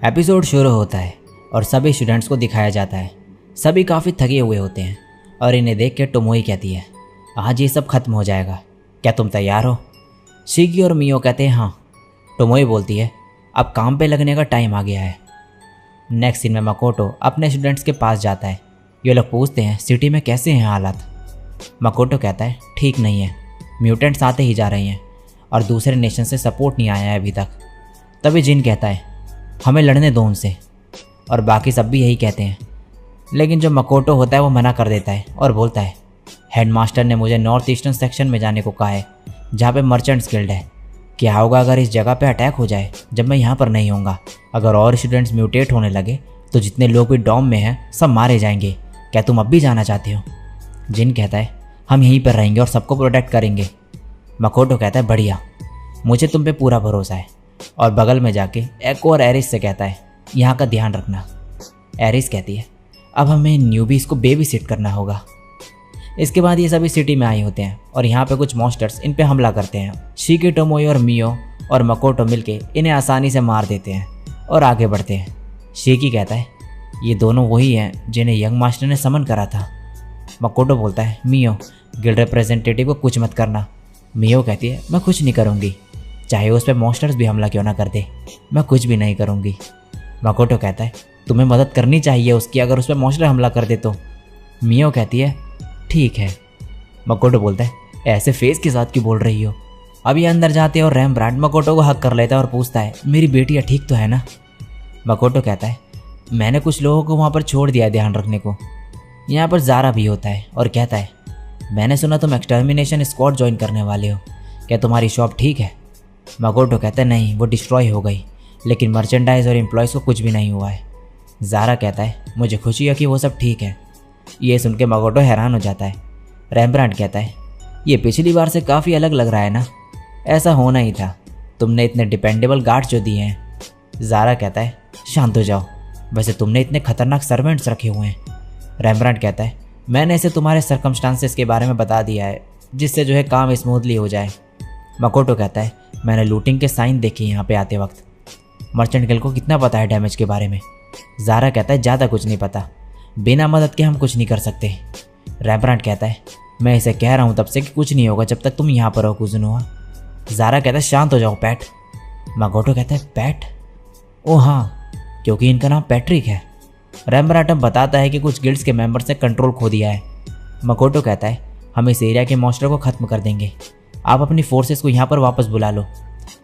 Episode शुरू होता है और सभी स्टूडेंट्स को दिखाया जाता है। सभी काफ़ी थके हुए होते हैं और इन्हें देख के टोमोई कहती है, आज ये सब खत्म हो जाएगा, क्या तुम तैयार हो? शिगी और मियो कहते हैं हाँ। टोमोई बोलती है, अब काम पे लगने का टाइम आ गया है। नेक्स्ट सीन में मकोटो अपने स्टूडेंट्स के पास जाता है। ये लोग पूछते हैं सिटी में कैसे हैं हालात। मकोटो कहता है ठीक नहीं है, म्यूटेंट्स आते ही जा रहे हैं और दूसरे नेशन से सपोर्ट नहीं आया है अभी तक। तभी जिन कहता है हमें लड़ने दो उनसे, और बाकी सब भी यही कहते हैं। लेकिन जो मकोटो होता है वो मना कर देता है और बोलता है हेडमास्टर ने मुझे नॉर्थ ईस्टर्न सेक्शन में जाने को कहा है जहाँ पे मर्चेंट्स गिल्ड है। क्या होगा अगर इस जगह पे अटैक हो जाए जब मैं यहाँ पर नहीं होऊंगा? अगर और स्टूडेंट्स म्यूटेट होने लगे तो जितने लोग भी डॉम में हैं सब मारे जाएंगे। क्या तुम अब भी जाना चाहते हो? जिन कहता है हम यहीं पर रहेंगे और सबको प्रोटेक्ट करेंगे। मकोटो कहता है बढ़िया, मुझे तुम पे पूरा भरोसा है। और बगल में जाके एको और एरिस से कहता है यहाँ का ध्यान रखना। एरिस कहती है अब हमें न्यूबीज को बेबी सिट करना होगा। इसके बाद ये सभी सिटी में आए होते हैं और यहाँ पे कुछ मॉन्स्टर्स इन पे हमला करते हैं। शिगी, टोमोई और मियो और मकोटो मिलके इन्हें आसानी से मार देते हैं और आगे बढ़ते हैं। शिगी कहता है ये दोनों वही हैं जिन्हें यंग मास्टर ने समन करा था। मकोटो बोलता है मियो, गिल्ड रिप्रेजेंटेटिव को कुछ मत करना। मियो कहती है मैं कुछ नहीं करूँगी, चाहे उस पर मॉन्स्टर्स भी हमला क्यों ना कर दे, मैं कुछ भी नहीं करूँगी। मकोटो कहता है तुम्हें मदद करनी चाहिए उसकी, अगर उस पर मॉन्स्टर हमला कर दे तो। मियो कहती है ठीक है। मकोटो बोलता है ऐसे फेस के साथ क्यों बोल रही हो? अब ये अंदर जाते हैं और रैम्ब्रांड मकोटो को हक कर लेता है और पूछता है मेरी बेटियाँ ठीक तो है ना? मकोटो कहता है मैंने कुछ लोगों को वहाँ पर छोड़ दिया है ध्यान रखने को। यहाँ पर ज़ारा भी होता है और कहता है मैंने सुना तुम एक्सटर्मिनेशन स्क्वाड ज्वाइन करने वाले हो, क्या तुम्हारी शॉप ठीक है? मकोटो कहता है नहीं, वो डिस्ट्रॉय हो गई, लेकिन मर्चेंडाइज और एम्प्लॉयज़ को कुछ भी नहीं हुआ है। ज़ारा कहता है मुझे खुशी है कि वो सब ठीक है। ये सुन के मकोटो हैरान हो जाता है। रैम्ब्रांड कहता है ये पिछली बार से काफ़ी अलग लग रहा है ना? ऐसा होना ही था, तुमने इतने डिपेंडेबल गार्ड्स जो दिए हैं। ज़ारा कहता है शांत हो जाओ, वैसे तुमने इतने खतरनाक सर्वेंट्स रखे हुए हैं। रैम्ब्रांड कहता है मैंने इसे तुम्हारे सर्कमस्टांसेस के बारे में बता दिया है जिससे जो है काम स्मूथली हो जाए। मकोटो कहता है मैंने लूटिंग के साइन देखे यहाँ पे आते वक्त। मर्चेंट गिल्ड को कितना पता है डैमेज के बारे में? ज़ारा कहता है ज़्यादा कुछ नहीं पता, बिना मदद के हम कुछ नहीं कर सकते। रैम्ब्रांड कहता है मैं इसे कह रहा हूँ तब से कि कुछ नहीं होगा जब तक तुम यहाँ पर हो कुज़ुनोआ। ज़ारा कहता है शांत हो जाओ पैट। मकोटो कहता है पैट? ओ हाँ, क्योंकि इनका नाम पैट्रिक है। रैम्ब्रांड बताता है कि कुछ गिल्ड्स के मेंबर्स ने कंट्रोल खो दिया है। मकोटो कहता है हम इस एरिया के मॉन्स्टर को ख़त्म कर देंगे, आप अपनी फोर्सेस को यहाँ पर वापस बुला लो।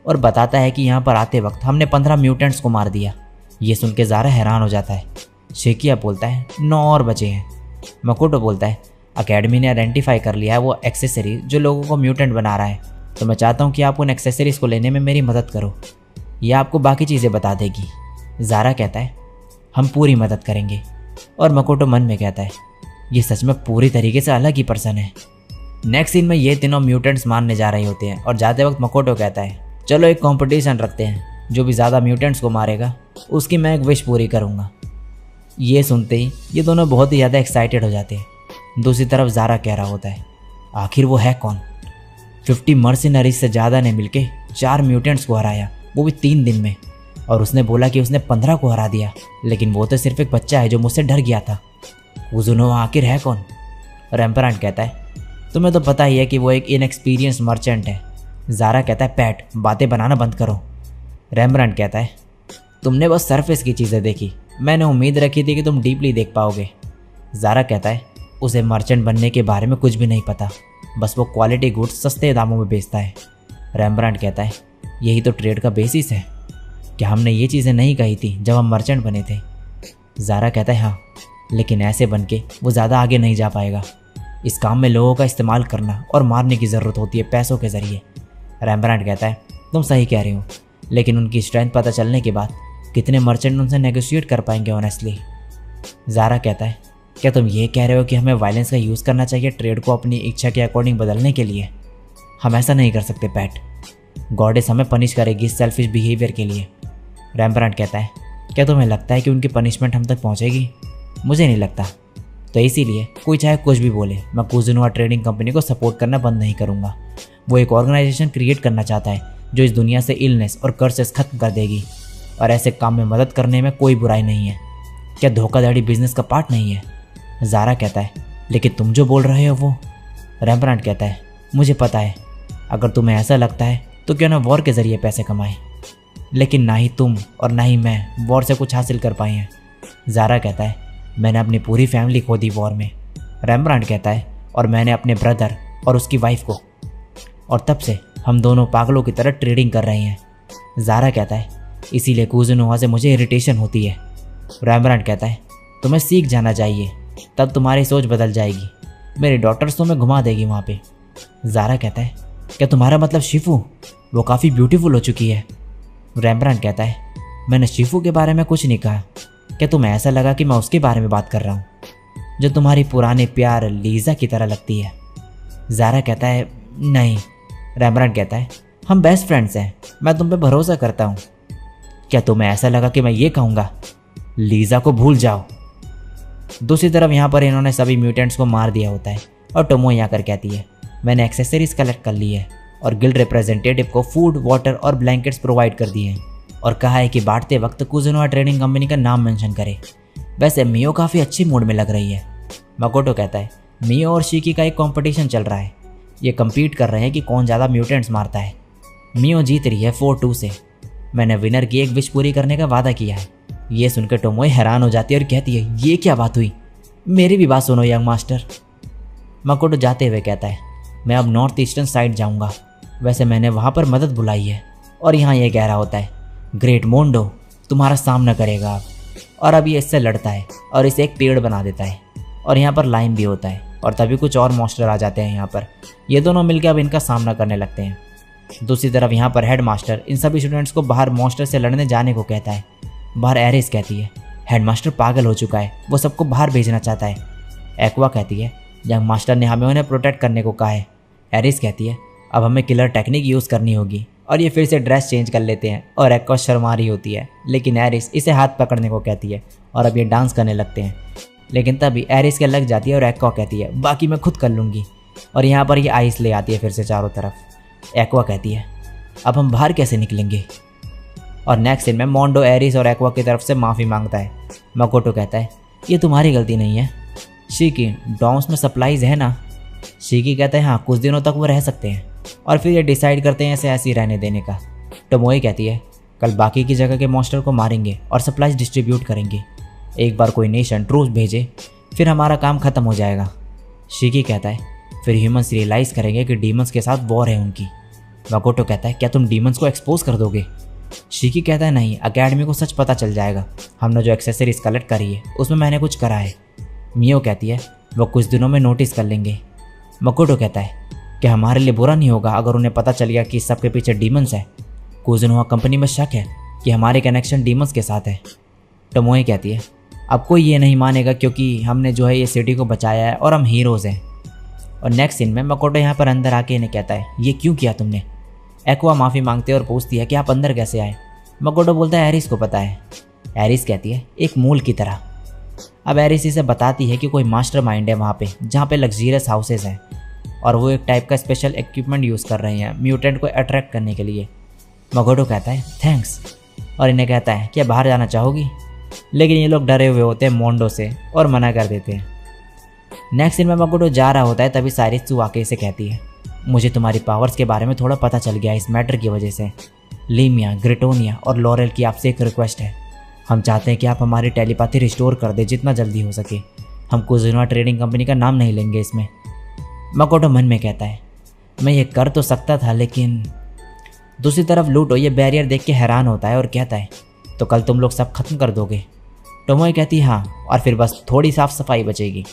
और बताता है कि यहाँ पर आते वक्त हमने 15 म्यूटेंट्स को मार दिया। ये सुन के ज़ारा हैरान हो जाता है। शेकिया बोलता है 9 और बचे हैं। मकोटो बोलता है अकेडमी ने आइडेंटिफाई कर लिया है वो एक्सेसरी जो लोगों को म्यूटेंट बना रहा है, तो मैं चाहता हूँ कि आप उन एक्सेसरीज़ को लेने में मेरी मदद करो, यह आपको बाकी चीज़ें बता देगी। ज़ारा कहता है हम पूरी मदद करेंगे। और मकोटो मन में कहता है ये सच में पूरी तरीके से अलग ही पर्सन है। नेक्स्ट सीन में ये तीनों म्यूटेंट्स मारने जा रहे होते हैं और जाते वक्त मकोटो कहता है चलो एक कंपटीशन रखते हैं, जो भी ज़्यादा म्यूटेंट्स को मारेगा उसकी मैं एक विश पूरी करूँगा। ये सुनते ही ये दोनों बहुत ही ज़्यादा एक्साइटेड हो जाते हैं। दूसरी तरफ ज़ारा कह रहा होता है आखिर वो है कौन? 50 मर्सिनरीज से ज़्यादा ने मिलके 4 म्यूटेंट्स को हराया, वो भी 3 दिन में। और उसने बोला कि उसने 15 को हरा दिया, लेकिन वो तो सिर्फ एक बच्चा है जो मुझसे डर गया था। कुज़ुनोआ आखिर है कौन? रैम्ब्रांड कहता है तुम्हें तो पता ही है कि वो एक इनएक्सपीरियंस मर्चेंट है। ज़ारा कहता है पैट, बातें बनाना बंद करो। रैम्ब्रांड कहता है तुमने बस सरफेस की चीज़ें देखी, मैंने उम्मीद रखी थी कि तुम डीपली देख पाओगे। ज़ारा कहता है उसे मर्चेंट बनने के बारे में कुछ भी नहीं पता, बस वो क्वालिटी गुड्स सस्ते दामों में बेचता है। रैम्ब्रांड कहता है यही तो ट्रेड का बेसिस है, क्या हमने ये चीज़ें नहीं कही थी जब हम मर्चेंट बने थे? ज़ारा कहता है हाँ, लेकिन ऐसे बन के वो ज़्यादा आगे नहीं जा पाएगा। इस काम में लोगों का इस्तेमाल करना और मारने की ज़रूरत होती है पैसों के ज़रिए। रैम्ब्रांड कहता है तुम सही कह रहे हो, लेकिन उनकी स्ट्रेंथ पता चलने के बाद कितने मर्चेंट उनसे नेगोशिएट कर पाएंगे ऑनेस्टली? ज़ारा कहता है क्या तुम ये कह रहे हो कि हमें वायलेंस का यूज़ करना चाहिए ट्रेड को अपनी इच्छा के अकॉर्डिंग बदलने के लिए? हम ऐसा नहीं कर सकते पैट, गॉडेस हमें पनिश करेगी इस सेल्फिश बिहेवियर के लिए। रैम्ब्रांड कहता है क्या तुम्हें लगता है कि उनकी पनिशमेंट हम तक पहुंचेगी? मुझे नहीं लगता। तो इसीलिए कोई चाहे कुछ भी बोले, मैं कुज़ुनोआ ट्रेडिंग कंपनी को सपोर्ट करना बंद नहीं करूँगा। वो एक ऑर्गेनाइजेशन क्रिएट करना चाहता है जो इस दुनिया से इलनेस और कर्सेस खत्म कर देगी। और ऐसे काम में मदद करने में कोई बुराई नहीं है। क्या धोखाधड़ी बिजनेस का पार्ट नहीं है? ज़ारा कहता है, लेकिन तुम जो बोल रहे हो वो। रेम्ब्रांड कहता है, मुझे पता है, अगर तुम्हें ऐसा लगता है तो क्यों ना वॉर के ज़रिए पैसे कमाएं। लेकिन ना ही तुम और ना ही मैं वॉर से कुछ हासिल कर पाए हैं। ज़ारा कहता है, मैंने अपनी पूरी फैमिली खो दी वॉर में। रेम्ब्रांड कहता है, और मैंने अपने ब्रदर और उसकी वाइफ को, और तब से हम दोनों पागलों की तरह ट्रेडिंग कर रहे हैं। ज़ारा कहता है, इसीलिए कुज़िनोआ से मुझे इरिटेशन होती है। रेम्ब्रांड कहता है, तुम्हें सीख जाना चाहिए, तब तुम्हारी सोच बदल जाएगी। मेरी डॉटर्स तो मैं घुमा देगी वहाँ पे। ज़ारा कहता है, क्या तुम्हारा मतलब शिफू? वो काफ़ी ब्यूटीफुल हो चुकी है। रेम्ब्रांड कहता है, मैंने शिफू के बारे में कुछ नहीं कहा। क्या तुम्हें ऐसा लगा कि मैं उसके बारे में बात कर रहा हूँ, जो तुम्हारी पुराने प्यार लीज़ा की तरह लगती है? ज़ारा कहता है, नहीं। रेम्ब्रांड कहता है, हम बेस्ट फ्रेंड्स हैं, मैं तुम पे भरोसा करता हूँ। क्या तुम्हें ऐसा लगा कि मैं ये कहूँगा, लीज़ा को भूल जाओ? दूसरी तरफ यहाँ पर इन्होंने सभी म्यूटेंट्स को मार दिया होता है और टोमोई आकर कहती है, मैंने एक्सेसरीज कलेक्ट कर ली है और गिल्ड रिप्रेजेंटेटिव को फूड, वाटर और ब्लैंकेट्स प्रोवाइड कर दिए हैं और कहा है कि बांटते वक्त कुज़िनोआ ट्रेडिंग कंपनी का नाम मेंशन करे। वैसे मियो काफ़ी अच्छी मूड में लग रही है। मकोटो कहता है, मियो और शिकी का एक कंपटीशन चल रहा है, ये कम्पीट कर रहे हैं कि कौन ज़्यादा म्यूटेंट्स मारता है। मियो जीत रही है 4-2 से। मैंने विनर की एक विश पूरी करने का वादा किया है। ये सुनकर टोमोई हैरान हो जाती है और कहती है, ये क्या बात हुई? मेरी भी बात सुनो यंग मास्टर। मकोटो जाते हुए कहता है, मैं अब नॉर्थ ईस्टर्न साइड जाऊंगा। वैसे मैंने वहाँ पर मदद बुलाई है। और यहाँ ये कह रहा होता है, ग्रेट मोंडो तुम्हारा सामना करेगा अब। और अब ये इससे लड़ता है और इसे एक पेड़ बना देता है और यहाँ पर लाइम भी होता है और तभी कुछ और मॉन्स्टर आ जाते हैं यहाँ पर। ये दोनों मिलकर अब इनका सामना करने लगते हैं। दूसरी तरफ यहाँ पर हेड मास्टर इन सभी स्टूडेंट्स को बाहर मॉन्स्टर से लड़ने जाने को कहता है। बाहर एरिस कहती है, हेडमास्टर पागल हो चुका है, वो सबको बाहर भेजना चाहता है। एक्वा कहती है, यंग मास्टर ने हमें उन्हें प्रोटेक्ट करने को कहा है। एरिस कहती है, अब हमें किलर टेक्निक यूज़ करनी होगी। और ये फिर से ड्रेस चेंज कर लेते हैं और एक्वा शर्मा रही होती है, लेकिन एरिस इसे हाथ पकड़ने को कहती है और अब ये डांस करने लगते हैं। लेकिन तभी एरिस के लग जाती है और एक्वा कहती है, बाकी मैं खुद कर लूँगी। और यहाँ पर ये आइस ले आती है फिर से चारों तरफ। एक्वा कहती है, अब हम बाहर कैसे निकलेंगे? और नेक्स्ट सीन में मोंडो एरिस और एक्वा की तरफ से माफ़ी मांगता है। मकोटो कहता है, ये तुम्हारी गलती नहीं है। शिकी, डॉम्स में सप्लाईज है ना? शिकी कहता है, हाँ, कुछ दिनों तक वो रह सकते हैं और फिर ये डिसाइड करते हैं इसे ऐसे ही रहने देने का। टोमोई कहती है, कल बाकी की जगह के मॉन्स्टर को मारेंगे और सप्लाईज डिस्ट्रीब्यूट करेंगे। एक बार कोई नेशन ट्रूस भेजे फिर हमारा काम ख़त्म हो जाएगा। शिकी कहता है, फिर ह्यूमंस रियलाइज़ करेंगे कि डीमंस के साथ वॉर है उनकी। मकोटो कहता है, क्या तुम डीमंस को एक्सपोज कर दोगे? शिकी कहता है, नहीं, अकेडमी को सच पता चल जाएगा। हमने जो एक्सेसरीज कलेक्ट करी है उसमें मैंने कुछ करा है। मियो कहती है, वो कुछ दिनों में नोटिस कर लेंगे। मकोटो कहता है, क्या हमारे लिए बुरा नहीं होगा अगर उन्हें पता चल गया कि सबके पीछे डीमंस है? कुज़िनोआ कंपनी में शक है कि हमारे कनेक्शन डीमंस के साथ है। टोमोई कहती है, अब कोई ये नहीं मानेगा क्योंकि हमने जो है ये सिटी को बचाया है और हम हीरोज़ हैं। और नेक्स्ट सीन में मकोटो यहाँ पर अंदर आके इन्हें कहता है, ये क्यों किया तुमने? एक्वा माफ़ी मांगती है और पूछती है कि आप अंदर कैसे आए? मकोटो बोलता है, एरिस को पता है। एरिस कहती है, एक मूल की तरह। अब एरिस इसे बताती है कि कोई मास्टरमाइंड है वहाँ पे जहाँ पे लग्जीरियस हाउसेस हैं और वो एक टाइप का स्पेशल इक्विपमेंट यूज़ कर रहे हैं म्यूटेंट को अट्रैक्ट करने के लिए। मकोटो कहता है, थैंक्स, और इन्हें कहता है, क्या बाहर जाना चाहोगी? लेकिन ये लोग डरे हुए होते हैं मोंडो से और मना कर देते हैं। नेक्स्ट सीन में मकोटो जा रहा होता है, तभी साइरित्सु आके इसे कहती है, मुझे तुम्हारी पावर्स के बारे में थोड़ा पता चल गया इस मैटर की वजह से। लीमिया, ग्रिटोनिया और लॉरेल की आपसे एक रिक्वेस्ट है। हम चाहते हैं कि आप हमारी टेलीपैथी रिस्टोर कर दें जितना जल्दी हो सके। हम कुज़िनोआ ट्रेडिंग कंपनी का नाम नहीं लेंगे इसमें। मकोटो मन में कहता है, मैं ये कर तो सकता था लेकिन। दूसरी तरफ लूटो ये बैरियर देख के हैरान होता है और कहता है, तो कल तुम लोग सब खत्म कर दोगे? टोमोई कहती है, हाँ, और फिर बस थोड़ी साफ सफाई बचेगी।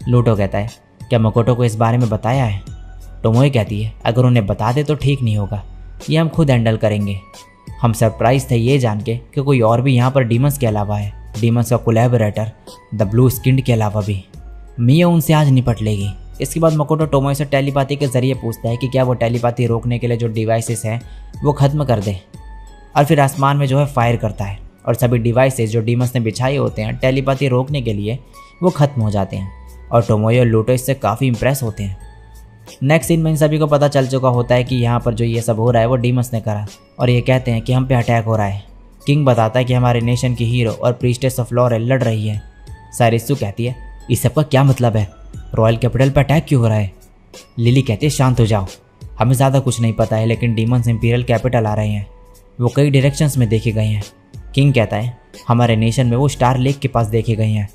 लूटो कहता है, क्या मकोटो को इस बारे में बताया है? टोमोई कहती है, अगर उन्हें बता दे तो ठीक नहीं होगा, ये हम खुद हैंडल करेंगे। हम सरप्राइज थे ये जान के कि कोई और भी यहाँ पर डीमंस के अलावा है, डीमंस का कोलैबोरेटर द ब्लू स्किन्ड के अलावा भी। मियो उनसे आज निपट लेगी। इसके बाद मकोटो टोमोई से टेलीपैथी के जरिए पूछता है कि क्या वो टेलीपैथी रोकने के लिए जो डिवाइसेस हैं वो ख़त्म कर दे, और फिर आसमान में जो है फायर करता है और सभी डिवाइसेस जो डीमंस ने बिछाए होते हैं टेलीपैथी रोकने के लिए वो ख़त्म हो जाते हैं और टोमोई और लूटो इससे काफ़ी इंप्रेस होते हैं। नेक्स्ट सीन में इन सभी को पता चल चुका होता है कि यहाँ पर जो ये सब हो रहा है वो डीमंस ने करा और ये कहते हैं कि हम पे अटैक हो रहा है। किंग बताता है कि हमारे नेशन की हीरो और प्रीस्टेस ऑफ लॉरेल लड़ रही है। सारिसु कहती है इस सब का क्या मतलब है, रॉयल कैपिटल पर अटैक क्यों हो रहा है। लिली कहती है शांत हो जाओ, हमें ज़्यादा कुछ नहीं पता है, लेकिन डीमंस इंपीरियल कैपिटल आ रहे हैं, वो कई डायरेक्शंस में देखे गए हैं। किंग कहता है हमारे नेशन में वो स्टार लेक के पास देखे गए हैं।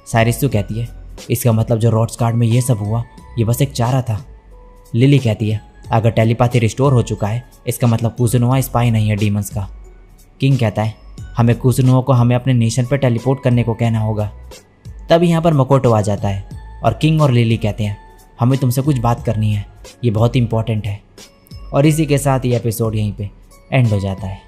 सारिसु कहती है इसका मतलब जो रॉड्सगार्ड में ये सब हुआ ये बस एक चारा था। लिली कहती है अगर टेलीपैथी रिस्टोर हो चुका है इसका मतलब कुजुनोआ स्पाई नहीं है डीमंस का। किंग कहता है हमें कुजुनोआ को हमें अपने नेशन पर टेलीपोर्ट करने को कहना होगा। तब यहाँ पर मकोटो आ जाता है और किंग और लिली कहते हैं हमें तुमसे कुछ बात करनी है, ये बहुत इंपॉर्टेंट है। और इसी के साथ ये एपिसोड यहीं पे एंड हो जाता है।